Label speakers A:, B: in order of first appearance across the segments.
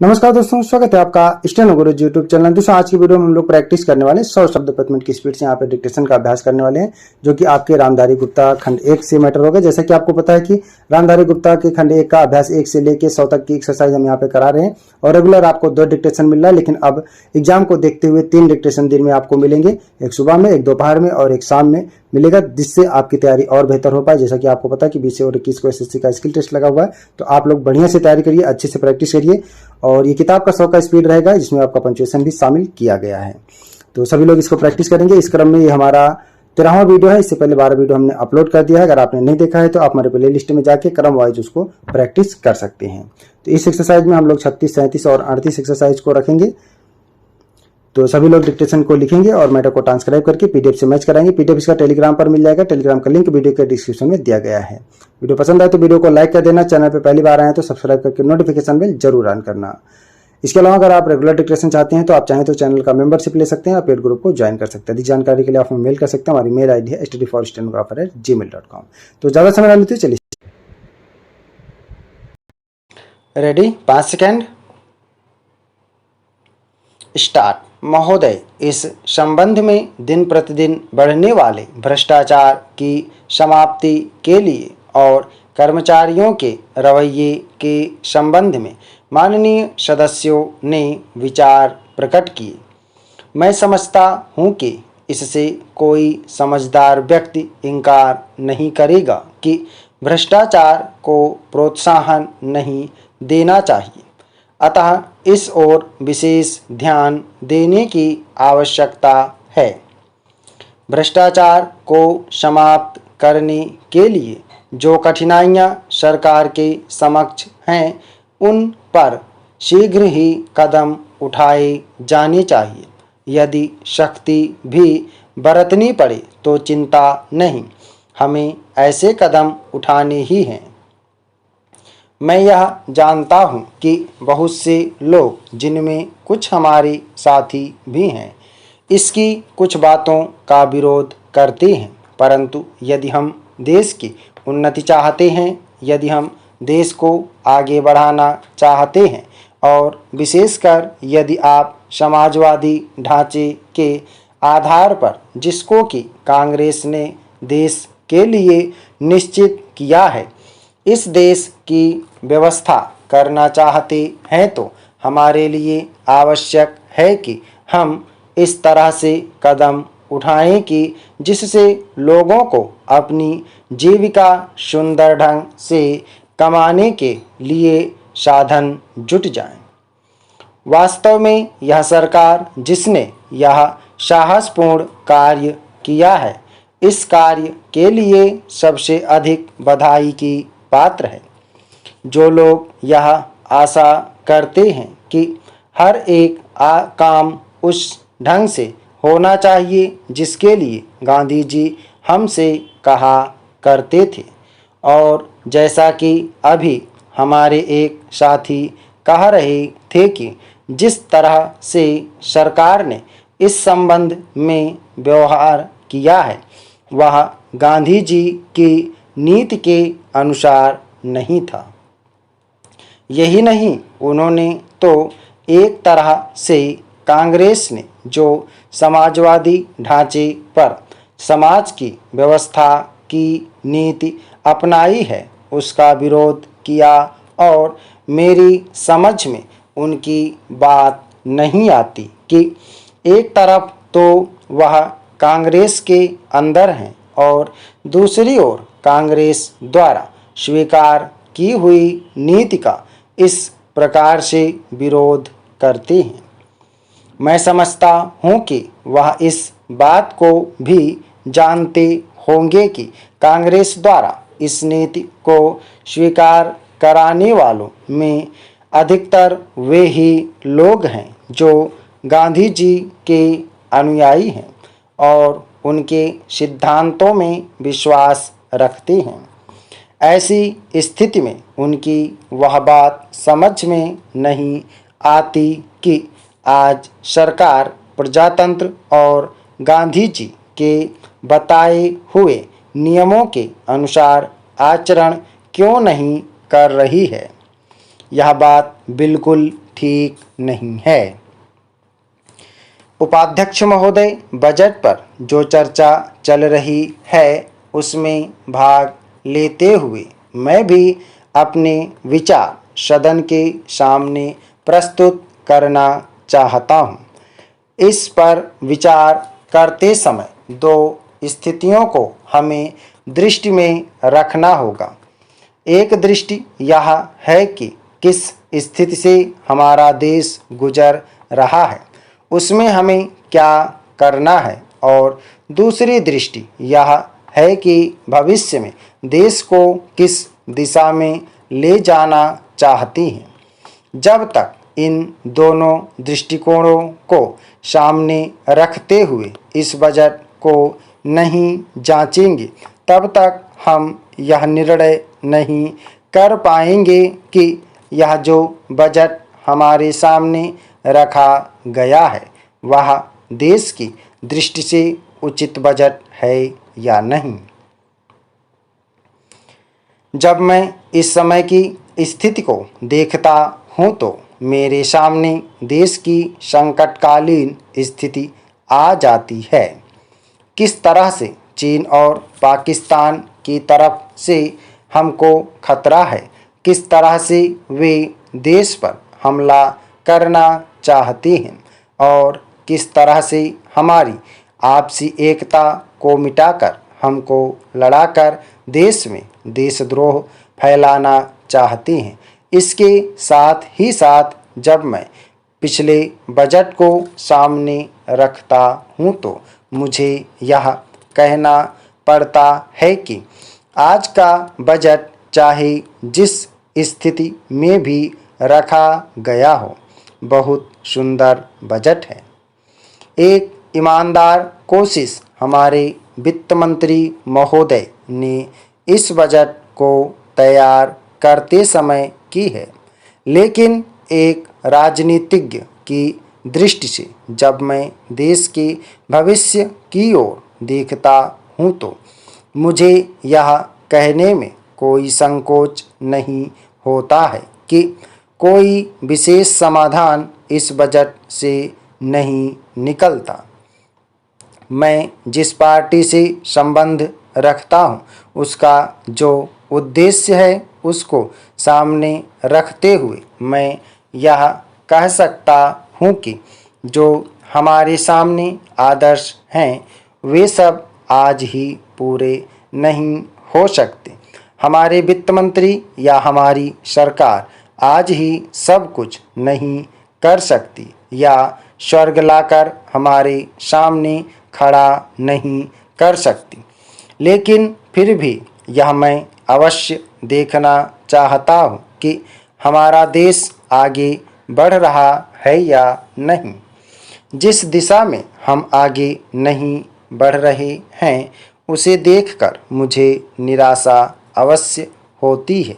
A: नमस्कार दोस्तों, स्वागत है आपका स्टेनो गुरु यूट्यूब चैनल। दोस्तों आज की वीडियो में हम लोग प्रैक्टिस करने वाले 100 शब्द प्रति मिनट की स्पीड से यहाँ पे डिक्टेशन का अभ्यास करने वाले हैं, जो कि आपके रामधारी गुप्ता खंड 1 से मैटर होगा। जैसा कि आपको पता है कि रामधारी गुप्ता के खंड 1 का अभ्यास 1 से लेके 100 तक की एक्सरसाइज हम यहाँ पे करा रहे हैं और रेगुलर आपको 2 डिक्टेशन मिल रहा है। लेकिन अब एग्जाम को देखते हुए 3 डिक्टेशन दिन में आपको मिलेंगे, एक सुबह में, एक दोपहर में और एक शाम में मिलेगा, जिससे आपकी तैयारी और बेहतर हो पाए। जैसा कि आपको पता है कि 20 और 21 को एसएससी का स्किल टेस्ट लगा हुआ है, तो आप लोग बढ़िया से तैयारी करिए, अच्छे से प्रैक्टिस करिए। और ये किताब का 100 का स्पीड रहेगा, जिसमें आपका पंक्चुएशन भी शामिल किया गया है। तो सभी लोग इसको प्रैक्टिस करेंगे। इस क्रम में ये हमारा 13वां वीडियो है। इससे पहले 12 वीडियो हमने अपलोड कर दिया है। अगर आपने नहीं देखा है तो आप हमारे प्ले लिस्ट में जाके क्रम वाइज उसको प्रैक्टिस कर सकते हैं। तो इस एक्सरसाइज में हम लोग 36, 37 और 38 एक्सरसाइज को रखेंगे। तो सभी लोग डिक्टेशन को लिखेंगे और मैटर को ट्रांसक्राइब करके पीडीएफ से मैच कराएंगे। पीडीएफ इसका टेलीग्राम पर मिल जाएगा। टेलीग्राम का लिंक वीडियो के डिस्क्रिप्शन में दिया गया है। वीडियो पसंद आए तो वीडियो को लाइक कर देना। चैनल पे पहली बार आए हैं तो सब्सक्राइब करके नोटिफिकेशन बेल जरूर ऑन करना। इसके अलावा अगर आप रेगुलर डिक्टेशन चाहते हैं तो आप चाहें तो चैनल का मेंबरशिप ले सकते हैं और पेड ग्रुप को ज्वाइन कर सकते हैं। अधिक जानकारी के लिए आप हमें मेल कर सकते हैं। हमारी मेल आईडी है studyforstenographer@gmail.com। तो ज्यादा समय ना लेते चलिए रेडी, 5 सेकेंड, स्टार्ट। महोदय, इस संबंध में दिन प्रतिदिन बढ़ने वाले भ्रष्टाचार की समाप्ति के लिए और कर्मचारियों के रवैये के संबंध में माननीय सदस्यों ने विचार प्रकट किए। मैं समझता हूँ कि इससे कोई समझदार व्यक्ति इनकार नहीं करेगा कि भ्रष्टाचार को प्रोत्साहन नहीं देना चाहिए, अतः इस ओर विशेष ध्यान देने की आवश्यकता है। भ्रष्टाचार को समाप्त करने के लिए जो कठिनाइयां सरकार के समक्ष हैं, उन पर शीघ्र ही कदम उठाए जाने चाहिए। यदि शक्ति भी बरतनी पड़े तो चिंता नहीं, हमें ऐसे कदम उठाने ही हैं। मैं यह जानता हूँ कि बहुत से लोग, जिनमें कुछ हमारे साथी भी हैं, इसकी कुछ बातों का विरोध करते हैं, परंतु यदि हम देश की उन्नति चाहते हैं, यदि हम देश को आगे बढ़ाना चाहते हैं और विशेषकर यदि आप समाजवादी ढांचे के आधार पर, जिसको कि कांग्रेस ने देश के लिए निश्चित किया है, इस देश की व्यवस्था करना चाहते हैं, तो हमारे लिए आवश्यक है कि हम इस तरह से कदम उठाएं कि जिससे लोगों को अपनी जीविका सुंदर ढंग से कमाने के लिए साधन जुट जाएं। वास्तव में यह सरकार, जिसने यह साहसपूर्ण कार्य किया है, इस कार्य के लिए सबसे अधिक बधाई की पात्र है। जो लोग यह आशा करते हैं कि हर एक काम उस ढंग से होना चाहिए जिसके लिए गांधी जी हमसे कहा करते थे, और जैसा कि अभी हमारे एक साथी कह रहे थे कि जिस तरह से सरकार ने इस संबंध में व्यवहार किया है, वह गांधी जी की नीति के अनुसार नहीं था। यही नहीं, उन्होंने तो एक तरह से कांग्रेस ने जो समाजवादी ढांचे पर समाज की व्यवस्था की नीति अपनाई है, उसका विरोध किया, और मेरी समझ में उनकी बात नहीं आती कि एक तरफ तो वह कांग्रेस के अंदर हैं और दूसरी ओर कांग्रेस द्वारा स्वीकार की हुई नीति का इस प्रकार से विरोध करते हैं। मैं समझता हूँ कि वह इस बात को भी जानते होंगे कि कांग्रेस द्वारा इस नीति को स्वीकार कराने वालों में अधिकतर वे ही लोग हैं जो गांधी जी के अनुयायी हैं और उनके सिद्धांतों में विश्वास रखते हैं। ऐसी स्थिति में उनकी वह बात समझ में नहीं आती कि आज सरकार प्रजातंत्र और गांधी जी के बताए हुए नियमों के अनुसार आचरण क्यों नहीं कर रही है। यह बात बिल्कुल ठीक नहीं है। उपाध्यक्ष महोदय, बजट पर जो चर्चा चल रही है उसमें भाग लेते हुए मैं भी अपने विचार सदन के सामने प्रस्तुत करना चाहता हूँ। इस पर विचार करते समय दो स्थितियों को हमें दृष्टि में रखना होगा। एक दृष्टि यह है कि किस स्थिति से हमारा देश गुजर रहा है, उसमें हमें क्या करना है, और दूसरी दृष्टि यह है कि भविष्य में देश को किस दिशा में ले जाना चाहती हैं। जब तक इन दोनों दृष्टिकोणों को सामने रखते हुए इस बजट को नहीं जांचेंगे, तब तक हम यह निर्णय नहीं कर पाएंगे कि यह जो बजट हमारे सामने रखा गया है वह देश की दृष्टि से उचित बजट है या नहीं। जब मैं इस समय की स्थिति को देखता हूँ तो मेरे सामने देश की संकटकालीन स्थिति आ जाती है। किस तरह से चीन और पाकिस्तान की तरफ से हमको खतरा है, किस तरह से वे देश पर हमला करना चाहते हैं और किस तरह से हमारी आपसी एकता को मिटाकर हमको लड़ाकर देश में देशद्रोह फैलाना चाहते हैं। इसके साथ ही साथ जब मैं पिछले बजट को सामने रखता हूँ तो मुझे यह कहना पड़ता है कि आज का बजट चाहे जिस स्थिति में भी रखा गया हो, बहुत सुंदर बजट है। एक ईमानदार कोशिश हमारे वित्त मंत्री महोदय ने इस बजट को तैयार करते समय की है, लेकिन एक राजनीतिज्ञ की दृष्टि से जब मैं देश के भविष्य की ओर देखता हूँ तो मुझे यह कहने में कोई संकोच नहीं होता है कि कोई विशेष समाधान इस बजट से नहीं निकलता। मैं जिस पार्टी से संबंध रखता हूँ उसका जो उद्देश्य है उसको सामने रखते हुए मैं यह कह सकता हूँ कि जो हमारे सामने आदर्श हैं वे सब आज ही पूरे नहीं हो सकते। हमारे वित्त मंत्री या हमारी सरकार आज ही सब कुछ नहीं कर सकती या स्वर्ग लाकर हमारे सामने खड़ा नहीं कर सकती, लेकिन फिर भी यह मैं अवश्य देखना चाहता हूँ कि हमारा देश आगे बढ़ रहा है या नहीं। जिस दिशा में हम आगे नहीं बढ़ रहे हैं उसे देखकर मुझे निराशा अवश्य होती है।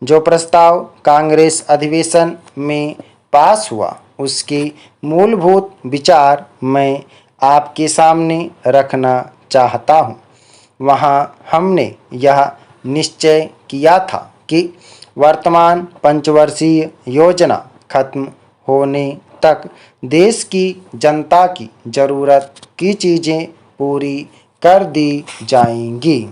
A: जो प्रस्ताव कांग्रेस अधिवेशन में पास हुआ उसके मूलभूत विचार मैं आपके सामने रखना चाहता हूँ। वहाँ हमने यह निश्चय किया था कि वर्तमान पंचवर्षीय योजना खत्म होने तक देश की जनता की ज़रूरत की चीज़ें पूरी कर दी जाएंगी।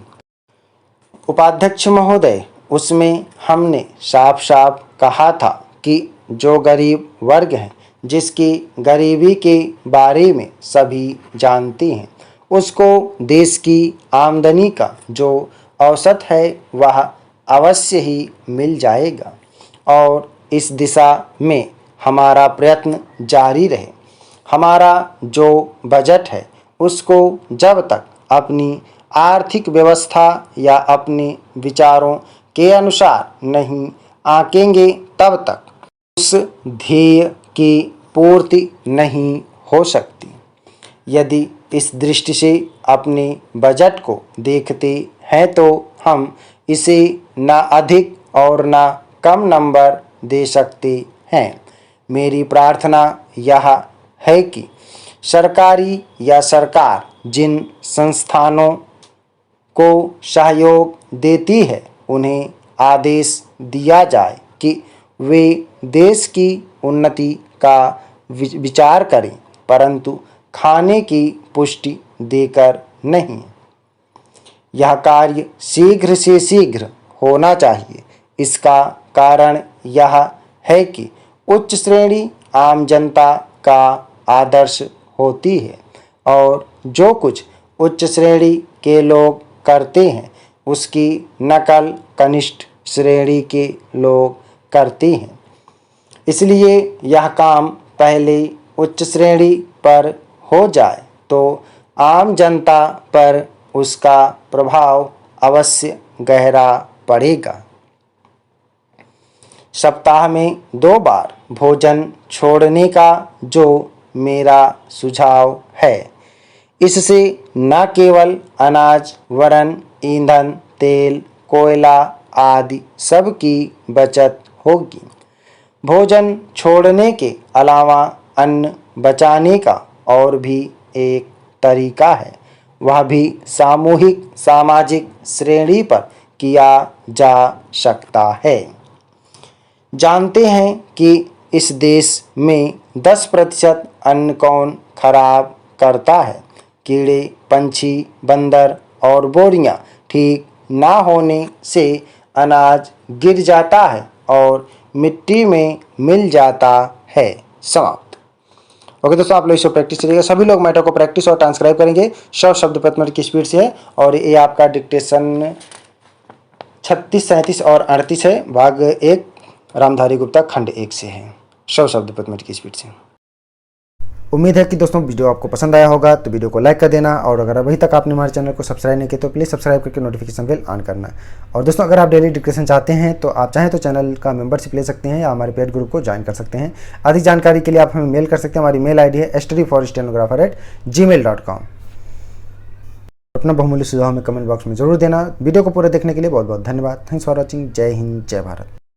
A: उपाध्यक्ष महोदय, उसमें हमने साफ साफ कहा था कि जो गरीब वर्ग हैं, जिसकी गरीबी के बारे में सभी जानते हैं, उसको देश की आमदनी का जो औसत है वह अवश्य ही मिल जाएगा और इस दिशा में हमारा प्रयत्न जारी रहे। हमारा जो बजट है उसको जब तक अपनी आर्थिक व्यवस्था या अपने विचारों के अनुसार नहीं आंकेंगे तब तक उस ध्येय की पूर्ति नहीं हो सकती। यदि इस दृष्टि से अपने बजट को देखते हैं तो हम इसे ना अधिक और ना कम नंबर दे सकते हैं। मेरी प्रार्थना यह है कि सरकारी या सरकार जिन संस्थानों को सहयोग देती है उन्हें आदेश दिया जाए कि वे देश की उन्नति का विचार करें, परंतु खाने की पुष्टि देकर नहीं। यह कार्य शीघ्र से शीघ्र होना चाहिए। इसका कारण यह है कि उच्च श्रेणी आम जनता का आदर्श होती है और जो कुछ उच्च श्रेणी के लोग करते हैं उसकी नकल कनिष्ठ श्रेणी के लोग करते हैं। इसलिए यह काम पहले उच्च श्रेणी पर हो जाए तो आम जनता पर उसका प्रभाव अवश्य गहरा पड़ेगा। सप्ताह में 2 बार भोजन छोड़ने का जो मेरा सुझाव है, इससे न केवल अनाज वरन ईंधन, तेल, कोयला आदि सब की बचत होगी। भोजन छोड़ने के अलावा अन्न बचाने का और भी एक तरीका है, वह भी सामूहिक सामाजिक श्रेणी पर किया जा सकता है। जानते हैं कि इस देश में 10% अन्न कौन खराब करता है? कीड़े, पंछी, बंदर और बोरियां ठीक ना होने से अनाज गिर जाता है और मिट्टी में मिल जाता है। समाप्त। ओके दोस्तों, आप लोग इसको प्रैक्टिस करिएगा। सभी लोग मैटर को प्रैक्टिस और ट्रांसक्राइब करेंगे। 100 शब्द प्रति मिनट की स्पीड से है और ये आपका डिक्टेशन 36, 37 और 38 है। भाग 1 रामधारी गुप्ता खंड 1 से है। 100 शब्द प्रति मिनट की स्पीड से। उम्मीद है कि दोस्तों वीडियो आपको पसंद आया होगा, तो वीडियो को लाइक कर देना और अगर अभी तक आपने हमारे चैनल को सब्सक्राइब नहीं किया तो प्लीज़ सब्सक्राइब करके नोटिफिकेशन बेल ऑन करना। और दोस्तों, अगर आप डेली डिक्टेशन चाहते हैं तो आप चाहें तो चैनल का मेंबरशिप ले सकते हैं या हमारे पेड ग्रुप को ज्वाइन कर सकते हैं। अधिक जानकारी के लिए आप हमें मेल कर सकते हैं। हमारी मेल ID है studyforstenographer@gmail.com। अपना बहुमूल्य सुझाव हमें कमेंट बॉक्स में जरूर देना। वीडियो को पूरा देखने के लिए बहुत बहुत धन्यवाद। Thanks for watching. जय हिंद, जय भारत।